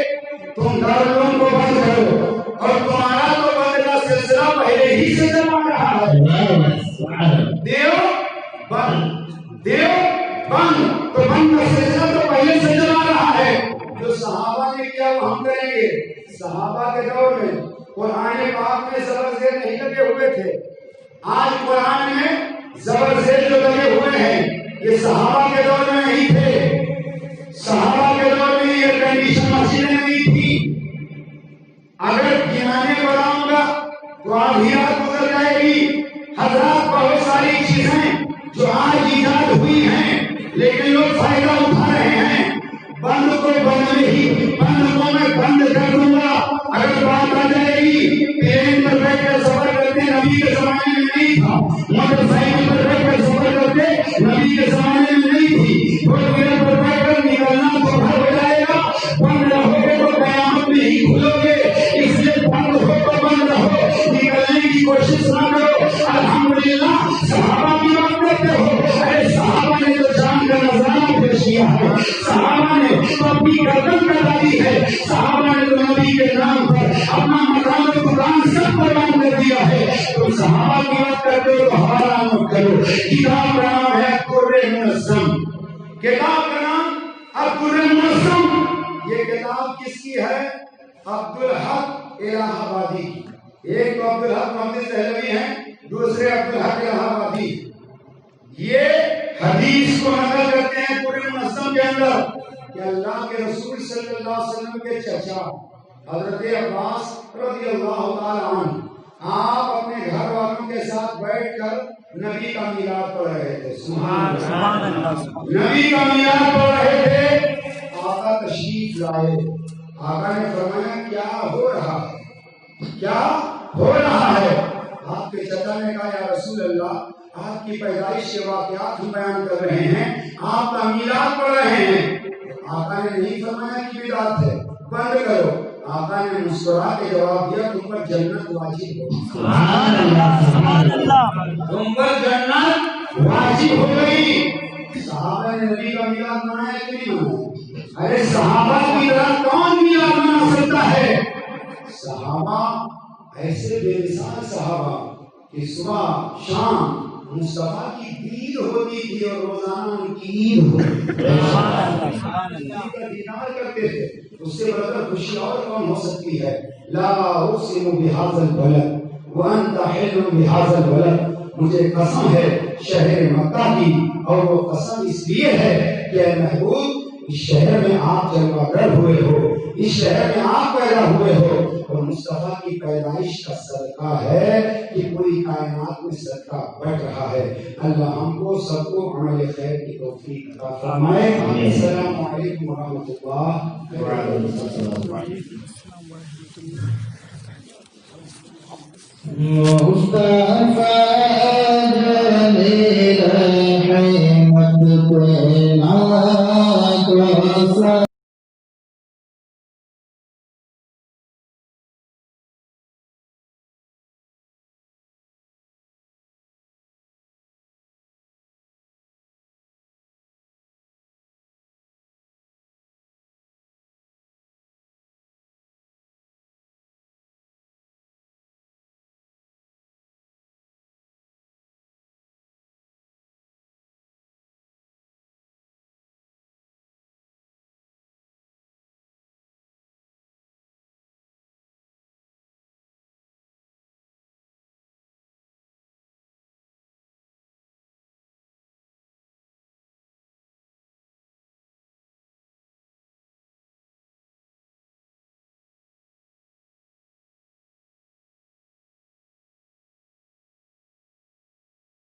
[SPEAKER 2] تم دارالعلوم کو بند کرو، اور تمہارا تو بند کا سلسلہ پہلے ہی سے چل رہا ہے۔ دیو بند تو بند کا سلسلہ تو پہلے سے چلا رہا ہے۔ جو صحابہ نے کیا وہ ہم کریں گے۔ صحابہ کے دور میں قرآن پاک میں زبر زیر نہیں لگے ہوئے تھے، آج قرآن میں زبر زیر جو لگے ہوئے ہیں یہ صحابہ کے دور میں نہیں تھے۔ صحابہ کے دور میں یہ کنڈیشن مسجدیں نہیں تھی۔ اگر گنانے کو آؤں گا تو آدھی رات گزر جائے گی۔ حضرات بہت ساری چیزیں جو آج ایجاد ہوئی ہیں لیکن لوگ فائدہ اٹھا رہے ہیں، بند کو بند نہیں، بند کو میں بند کر دوں گا۔ اگر بات آ جائے گی پلین پر بیٹھ کر سفر کرتے نبی کے زمانے میں نہیں تھا، موٹر سائیکل پر بیٹھ کر سفر کرتے نبی کے زمانے میں نہیں تھی، فور ویلر پر بیٹھ کر نکلنا تو گھر ہو جائے گا، بند رہو گے تو قیامت میں ہی کھلو گے، اس لیے بند ہو تو بند رہو، نکلنے کی کوشش نہ کرو۔ الحمدللہ صحابہ کی بات کرتے ہو، ارے صحابہ نے تو جان کا نظرانہ پیش کیا ہے، صحابہ نے تو اپنی گردن کٹا دی ہے، صحابہ نے تو نبی کے نام پر اپنا مقام قرآن سب قربان کر دیا ہے۔ تم صحابہ کی بات کرتے ہو تو ہمارا مت کرو۔ کتاب کا نام ہے الدر منظم، کتاب کا نام الدر منظم۔ یہ کتاب کس کی ہے؟ عبدالحق الہ آبادی کی۔ ایک تو عبدالحق محمد دہلوی ہیں، دوسرے عبدالحق الہ آبادی۔ یہ حدیث کو نقل کرتے ہیں پورے منظم کے اندر کہ اللہ کے رسول صلی اللہ علیہ وسلم کے چچا حضرت عباس رضی اللہ تعالی عنہ آپ اپنے گھر والوں کے ساتھ بیٹھ کر نبی کا میلاد پڑھ رہے تھے۔ سبحان اللہ، نبی کا میلاد پڑھ رہے تھے۔ آقا تشریف لائے، آقا نے فرمایا کیا ہو رہا ہے، کیا ہو رہا ہے؟ آپ کے چچا نے کہا یا رسول اللہ آپ کی پیدائش کے واقعات ہم بیان کر رہے ہیں، آپ کا میلاد پڑھ رہے ہیں۔ آقا نے نہیں فرمایا کہ بدعت ہے، بند کرو۔ آقا نے مسکرا کے جواب دیا تم پر جنت واجب ہو۔
[SPEAKER 1] سبحان اللہ، سبحان اللہ،
[SPEAKER 2] تم پر جنت واجب ہو گئی۔ صحابہ نے نبی کا میلاد منایا کہ نہیں منایا؟ ارے صحابہ کی طرح کون میلاد منا سکتا ہے؟ صحابہ ایسے بے مثال صحابہ کہ صبح شام مصطفیٰ کی دید ہوتی تھی اور روزانہ ان کی عید ہوتی تھی، کا دیدار کرتے تھے۔ اس سے بڑھ کر خوشی اور کون ہو سکتی ہے؟ لا اقسم بہذا البلد وانت حل بہذا البلد، مجھے قسم ہے شہر مکہ کی، اور وہ قسم اس لیے ہے کہ اے محبوب اس شہر میں آپ جلوہ گر ہوئے ہو، اس شہر میں آپ پیدا ہوئے ہو، اور مصطفیٰ کی پیدائش کا صدقہ ہے کہ پوری کائنات میں صدقہ بڑھ رہا ہے۔ اللہ ہم کو سب کو عمل خیر کی توفیق عطا فرمائے۔ السلام علیکم ورحمۃ اللہ وبرکاتہ۔